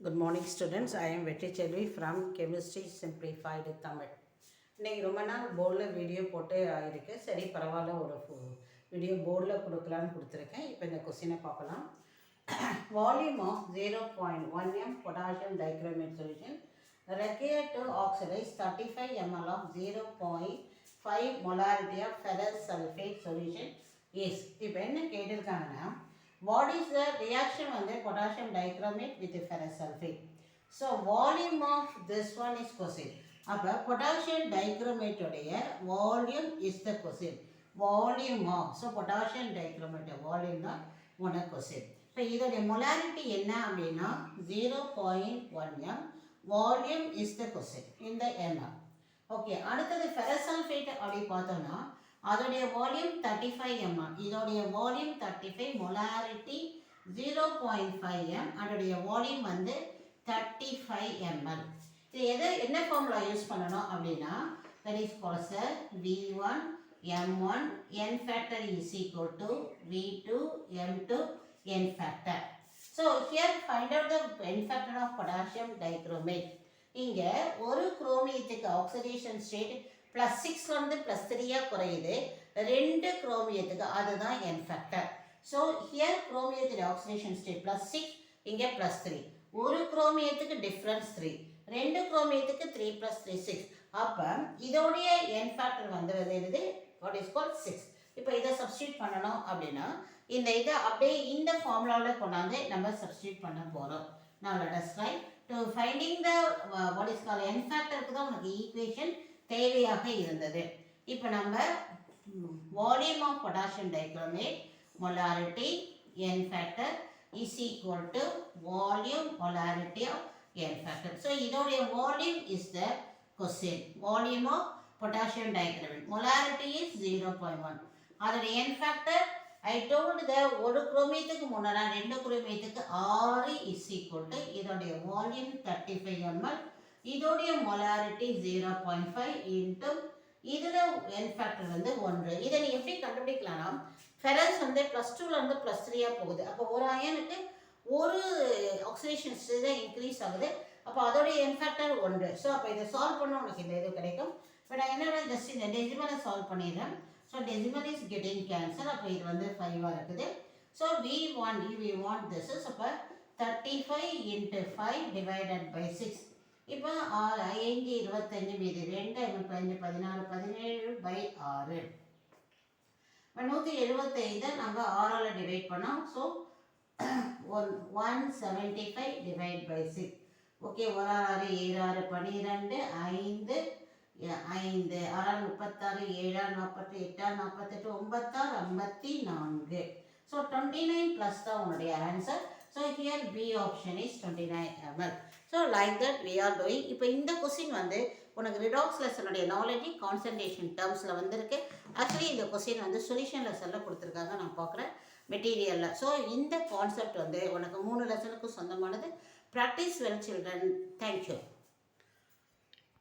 Good morning students. I am Vetri Chelvi from Chemistry Simplified Tamil. இன்றைக்கி ரொம்ப நாள் போர்டில் வீடியோ போட்டு ஆகிருக்கு. சரி பரவாயில்ல, ஒரு வீடியோ போர்டில் கொடுக்கலான்னு கொடுத்துருக்கேன். இப்போ இந்த கொஸ்டினை பார்க்கலாம். Volume of 0.1 m potassium dichromate solution required to oxidize 35 ml of 0.5 molarity of ferrous sulfate solution is. இப்போ என்ன கேட்டிருக்காங்கன்னா, what is the reaction on the potassium dichromate with the ferrous sulfate? So volume of this one is question. அப்போ potassium dichromate உடைய volume is the question. Volume of, so potassium dichromate volume தான் உன question. இப்போ இதோடைய molarity என்ன அப்படின்னா 0.1 m. Volume is the question in the ml. Okay, அடுத்தது ferrous sulfate அப்படி பார்த்தோம்னா அதோடைய வால்யூம் 35 ml. இதோடைய வால்யூம் 35, மொலாரிட்டி 0.5 m. அதோடைய வால்யூம் வந்து 35 ml. இது என்ன ஃபார்முலா யூஸ் பண்ணணும் அப்படின்னா, that is called V1 M1 n factor is equal to V2 M2 n factor. So here find out the n factor of potassium dichromate. இங்க ஒரு குரோமியத்துக்கு oxidation state +6 வந்து +3 குறையுது, 2 குரோமியத்துக்கு, அதுதான் n ஃபேக்டர். ஸோ ஹியர் குரோமியத்தின் oxidation state +6, இங்கே +3. ஒரு குரோமியத்துக்கு difference 3, 2 குரோமியத்துக்கு 3 + 3 6. அப்போ இதோடைய n ஃபேக்டர் வந்துடுது வாட் இஸ் கால்ட் 6. இப்போ இதை சப்ஸ்டியூட் பண்ணணும் அப்படின்னா இந்த இதை அப்படியே இந்த ஃபார்முலாவில் கொண்டாந்து நம்ம சப்ஸ்டியூட் பண்ண போகிறோம். நான் let us try to finding the what is called n ஃபேக்டருக்கு தான் உனக்கு ஈக்குவேஷன் தேவையாக இருந்தது. இப்போ நம்ம volume of potassium dichromate molarity n factor is equal to volume molarity of n factor. So இதோடைய volume is the question. Volume of potassium dichromate molarity is 0.1. அதோடைய n factor I told the ஒரு குரோமியத்துக்கு முன்னாடி 2 குரோமியத்துக்கு 6 is equal to இதோடைய volume 35 ml. இதோடைய molarity 0.5 into இதில் n factor வந்து 1. இதை நீ எப்படி கண்டுபிடிக்கலாம்னா, ஃபெரஸ் வந்து +2ல இருந்து +3 போகுது. அப்போ ஒரு அயனுக்கு ஒரு ஆக்சிடேஷன் ஸ்டேட் தான் இன்க்ரீஸ் ஆகுது. அப்போ அதோடைய n ஃபேக்டர் 1. ஸோ அப்போ இதை சால்வ் பண்ண உனக்கு இந்த இது கிடைக்கும். இப்போ நான் என்னென்ன ஜஸ்ட் இந்த டெசிமலை சால்வ் பண்ணிடுறேன். So decimal is getting cancel. அப்போ இது வந்து 5 இருக்குது. So we want this is அப்போ 35 × 5 divided by 6. இப்போ 5 25 மீது 2 5 16 17/6. இப்போ 175 நம்ம 6ஆல் டிவைட் பண்ணோம். So 175 divide by 6. Okay, 1 6 7 12 5 5 6 36 7 48 48 9 54. So 29 plus தான் உன்னுடைய answer. So here B option is 29 ml. So like that we are doing. இப்போ இந்த கொஸ்டின் வந்து உனக்கு ரிடாக்ஸ் லெசனுடைய நாலேஜ் கான்சன்ட்ரேஷன் டேர்ம்ஸில் வந்திருக்கு. ஆக்சுவலி இந்த கொஸ்டின் வந்து சொல்யூஷன் லெசனில் கொடுத்துருக்காங்க, நான் பார்க்குறேன் மெட்டீரியலில். ஸோ இந்த கான்செப்ட் வந்து உனக்கு 3 லெசனுக்கும் சொந்தமானது. Practice well children. தேங்க்யூ.